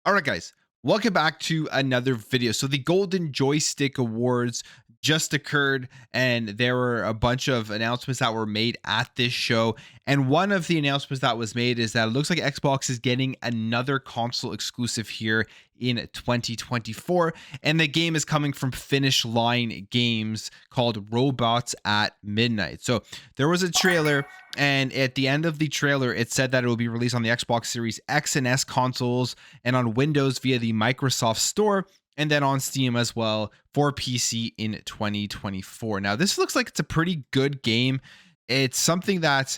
All right, guys, welcome back to another video. So the Golden Joystick Awards just occurred, and there were a bunch of announcements that were made at this show. And one of the announcements that was made is that it looks like Xbox is getting another console exclusive here in 2024, and the game is coming from Finish Line Games called Robots at Midnight. So there was a trailer, and at the end of the trailer it said that it will be released on the Xbox Series X and S consoles and on Windows via the Microsoft Store, and then on Steam as well for PC in 2024. Now this looks like it's a pretty good game. It's something that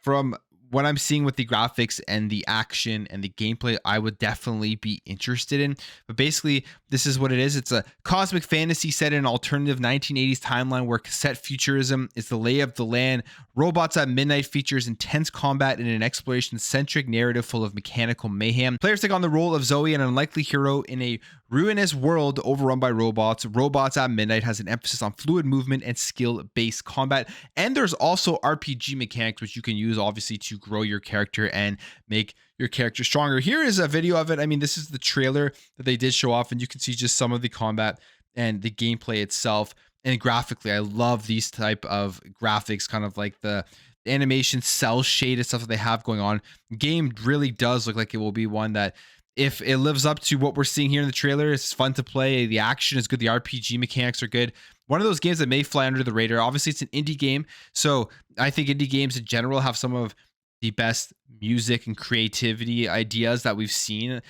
from what I'm seeing with the graphics and the action and the gameplay, I would definitely be interested in. But basically, this is what it is. It's a cosmic fantasy set in an alternative 1980s timeline where cassette futurism is the lay of the land. Robots at Midnight features intense combat and an exploration-centric narrative full of mechanical mayhem. Players take on the role of Zoe, an unlikely hero in a ruinous world overrun by robots. Robots at Midnight has an emphasis on fluid movement and skill-based combat. And there's also RPG mechanics, which you can use obviously to grow your character and make your character stronger. Here is a video of it. I mean, this is the trailer that they did show off, and you can see just some of the combat and the gameplay itself. And graphically, I love these type of graphics, kind of like the animation cell shaded stuff that they have going on. Game really does look like it will be one that, if it lives up to what we're seeing here in the trailer, it's fun to play. The action is good. The RPG mechanics are good. One of those games that may fly under the radar. Obviously, it's an indie game. So I think indie games in general have some of the best music and creativity ideas that we've seen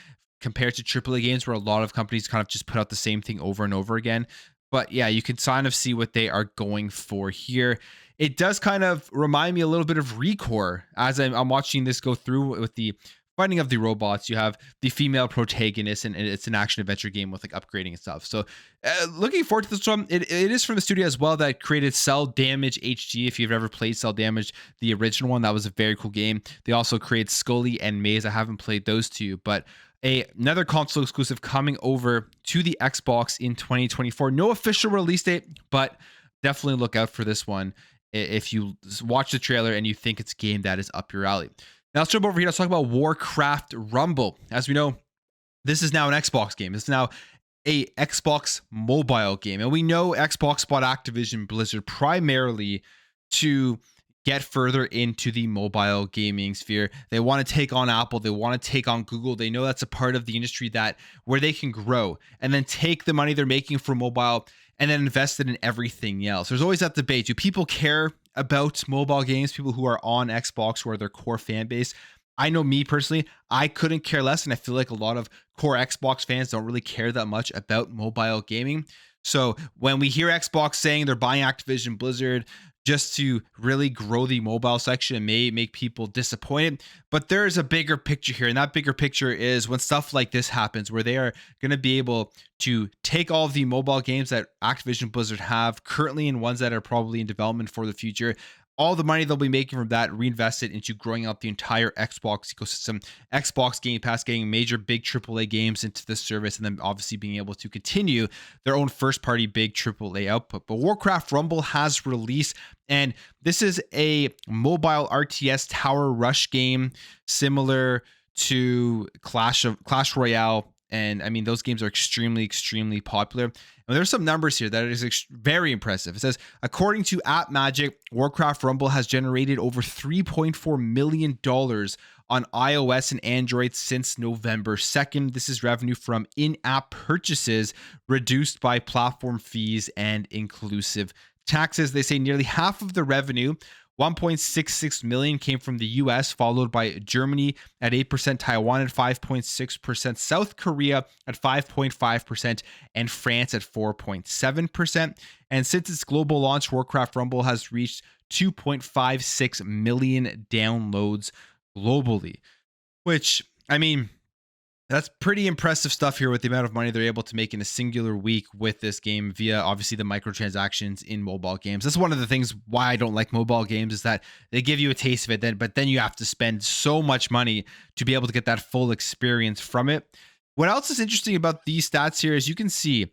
compared to AAA games, where a lot of companies kind of just put out the same thing over and over again. But yeah, you can kind of see what they are going for here. It does kind of remind me a little bit of Recore as I'm watching this go through with the fighting of the robots. You have the female protagonist, and it's an action adventure game with like upgrading and stuff. So looking forward to this one. It is from the studio as well that created Cell Damage HD. If you've ever played Cell Damage, the original one, that was a very cool game. They also create Scully and Maze. I haven't played those two, but another console exclusive coming over to the Xbox in 2024. No official release date, but definitely look out for this one if you watch the trailer and you think it's a game that is up your alley. Now let's jump over here. Let's talk about Warcraft Rumble. As we know, this is now an Xbox game. It's now a Xbox mobile game. And we know Xbox bought Activision Blizzard primarily to get further into the mobile gaming sphere. They want to take on Apple. They want to take on Google. They know that's a part of the industry that where they can grow and then take the money they're making for mobile and then invest it in everything else. There's always that debate. Do people care about mobile games? People who are on Xbox, who are their core fan base? I know me personally, I couldn't care less. And I feel like a lot of core Xbox fans don't really care that much about mobile gaming. So when we hear Xbox saying they're buying Activision Blizzard just to really grow the mobile section, it may make people disappointed. But there's a bigger picture here. And that bigger picture is when stuff like this happens, where they are going to be able to take all of the mobile games that Activision Blizzard have currently and ones that are probably in development for the future, all the money they'll be making from that reinvested into growing out the entire Xbox ecosystem. Xbox Game Pass getting major big AAA games into the service, and then obviously being able to continue their own first party big AAA output. But Warcraft Rumble has released, and this is a mobile RTS tower rush game similar to Clash Royale. And I mean, those games are extremely popular. And there's some numbers here that is very impressive. It says, according to App Magic, Warcraft Rumble has generated over $3.4 million on iOS and Android since November 2nd. This is revenue from in-app purchases reduced by platform fees and inclusive taxes. They say nearly half of the revenue, 1.66 million, came from the US, followed by Germany at 8%, Taiwan at 5.6%, South Korea at 5.5%, and France at 4.7%. And since its global launch, Warcraft Rumble has reached 2.56 million downloads globally, which, I mean, that's pretty impressive stuff here with the amount of money they're able to make in a singular week with this game via obviously the microtransactions in mobile games. That's one of the things why I don't like mobile games, is that they give you a taste of it, but then you have to spend so much money to be able to get that full experience from it. What else is interesting about these stats here is you can see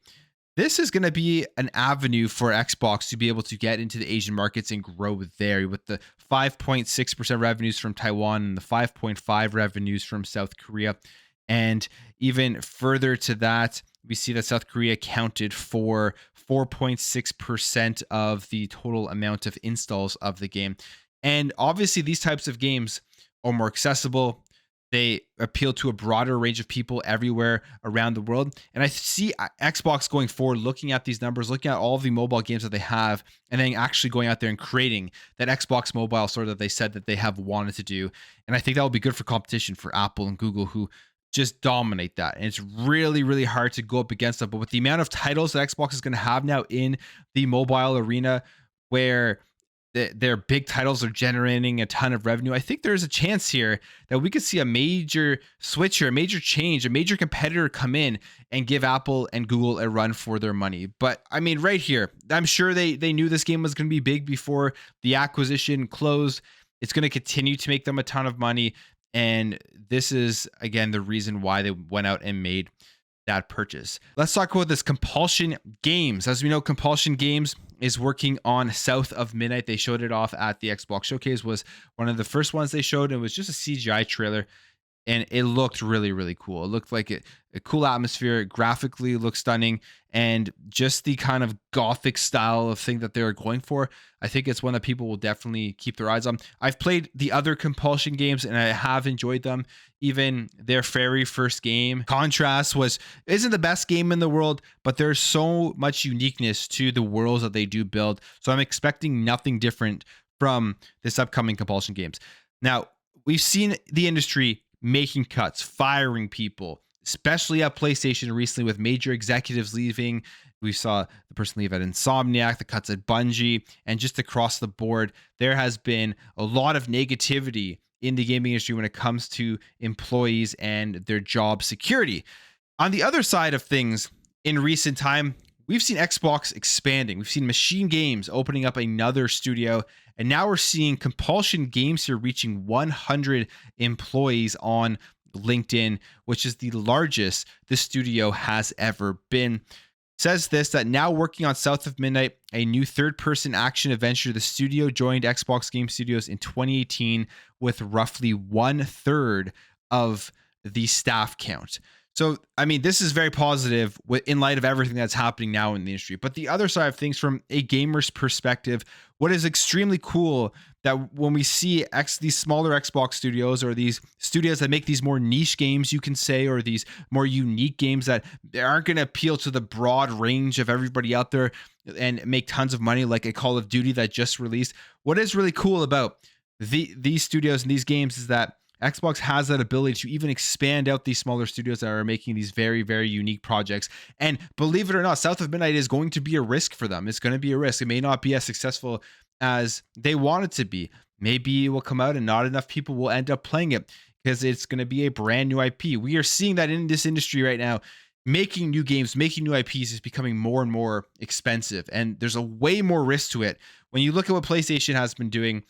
this is going to be an avenue for Xbox to be able to get into the Asian markets and grow there, with the 5.6% revenues from Taiwan and the 5.5% revenues from South Korea. And even further to that, we see that South Korea accounted for 4.6% of the total amount of installs of the game. And obviously, these types of games are more accessible. They appeal to a broader range of people everywhere around the world. And I see Xbox going forward, looking at these numbers, looking at all of the mobile games that they have, and then actually going out there and creating that Xbox mobile store that they said that they have wanted to do. And I think that will be good for competition for Apple and Google, who just dominate that. And it's really, really hard to go up against them. But with the amount of titles that Xbox is going to have now in the mobile arena, where their big titles are generating a ton of revenue, I think there's a chance here that we could see a major switch here, a major change, a major competitor come in and give Apple and Google a run for their money. But I mean, right here, I'm sure they knew this game was going to be big before the acquisition closed. It's going to continue to make them a ton of money. And this is, again, the reason why they went out and made that purchase. Let's talk about this Compulsion Games. As we know, Compulsion Games is working on South of Midnight. They showed it off at the Xbox Showcase, was one of the first ones they showed. It was just a CGI trailer, and it looked really, really cool. It looked like a cool atmosphere. It graphically looked stunning, and just the kind of gothic style of thing that they were going for, I think it's one that people will definitely keep their eyes on. I've played the other Compulsion games, and I have enjoyed them. Even their very first game, Contrast, isn't the best game in the world, but there's so much uniqueness to the worlds that they do build. So I'm expecting nothing different from this upcoming Compulsion Games. Now, we've seen the industry making cuts, firing people, especially at PlayStation recently with major executives leaving. We saw the person leave at Insomniac, the cuts at Bungie, and just across the board, there has been a lot of negativity in the gaming industry when it comes to employees and their job security. On the other side of things, in recent time, we've seen Xbox expanding. We've seen Machine Games opening up another studio, and now we're seeing Compulsion Games here reaching 100 employees on LinkedIn, which is the largest the studio has ever been. Says this, that now working on South of Midnight, a new third-person action adventure, the studio joined Xbox Game Studios in 2018 with roughly 1/3 of the staff count. So, I mean, this is very positive in light of everything that's happening now in the industry. But the other side of things, from a gamer's perspective, what is extremely cool that when we see these smaller Xbox studios, or these studios that make these more niche games, you can say, or these more unique games that aren't going to appeal to the broad range of everybody out there and make tons of money, like a Call of Duty that just released. What is really cool about these studios and these games is that Xbox has that ability to even expand out these smaller studios that are making these very, very unique projects. And believe it or not, South of Midnight is going to be a risk for them. It's going to be a risk. It may not be as successful as they want it to be. Maybe it will come out and not enough people will end up playing it because it's going to be a brand new IP. We are seeing that in this industry right now. Making new games, making new IPs is becoming more and more expensive, and there's a way more risk to it. When you look at what PlayStation has been doing,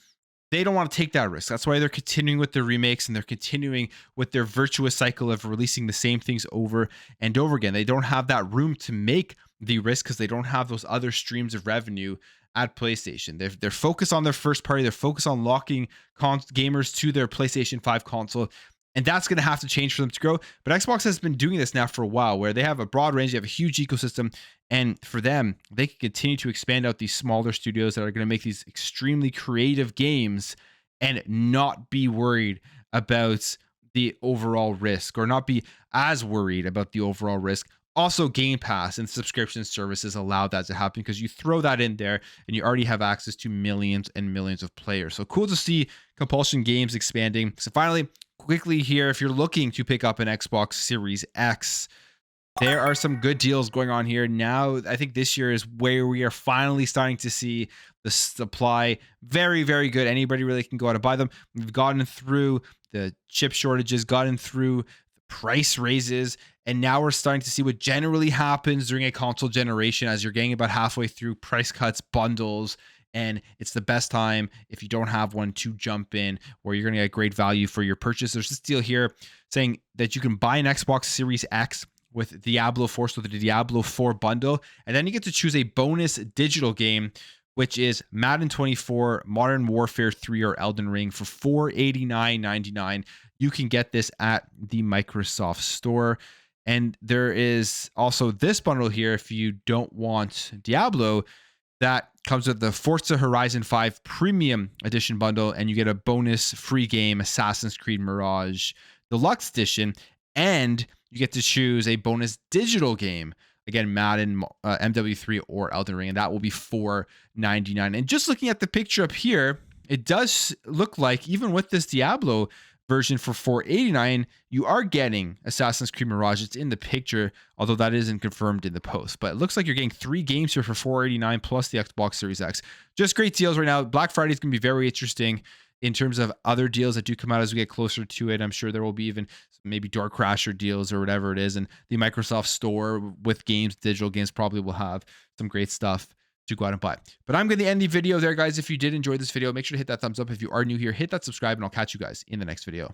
they don't want to take that risk. That's why they're continuing with their remakes, and they're continuing with their virtuous cycle of releasing the same things over and over again. They don't have that room to make the risk because they don't have those other streams of revenue at PlayStation. They're focused on their first party. They're focused on locking gamers to their PlayStation 5 console. And that's going to have to change for them to grow. But Xbox has been doing this now for a while, where they have a broad range, they have a huge ecosystem. And for them, they can continue to expand out these smaller studios that are going to make these extremely creative games and not be worried about the overall risk, or not be as worried about the overall risk. Also, Game Pass and subscription services allow that to happen because you throw that in there and you already have access to millions and millions of players. So cool to see Compulsion Games expanding. So finally, quickly here, if you're looking to pick up an Xbox Series X, there are some good deals going on here. Now, I think this year is where we are finally starting to see the supply very, very good. Anybody really can go out and buy them. We've gotten through the chip shortages, gotten through price raises, and now we're starting to see what generally happens during a console generation as you're getting about halfway through: price cuts, bundles, and it's the best time, if you don't have one, to jump in, where you're going to get great value for your purchase. There's this deal here saying that you can buy an Xbox Series X with Diablo 4, so the Diablo 4 bundle, and then you get to choose a bonus digital game which is Madden 24, Modern Warfare 3, or Elden Ring for $489.99. You can get this at the Microsoft Store. And there is also this bundle here if you don't want Diablo, that comes with the Forza Horizon 5 Premium Edition bundle, and you get a bonus free game, Assassin's Creed Mirage Deluxe Edition, and you get to choose a bonus digital game. Again, Madden, MW3, or Elden Ring, and that will be $499. And just looking at the picture up here, it does look like even with this Diablo version for $489, you are getting Assassin's Creed Mirage. It's in the picture, although that isn't confirmed in the post. But it looks like you're getting 3 games here for $489 plus the Xbox Series X. Just great deals right now. Black Friday is going to be very interesting in terms of other deals that do come out as we get closer to it. I'm sure there will be even maybe Door Crasher deals or whatever it is. And the Microsoft Store with games, digital games, probably will have some great stuff to go out and buy. But I'm going to end the video there, guys. If you did enjoy this video, make sure to hit that thumbs up. If you are new here, hit that subscribe, and I'll catch you guys in the next video.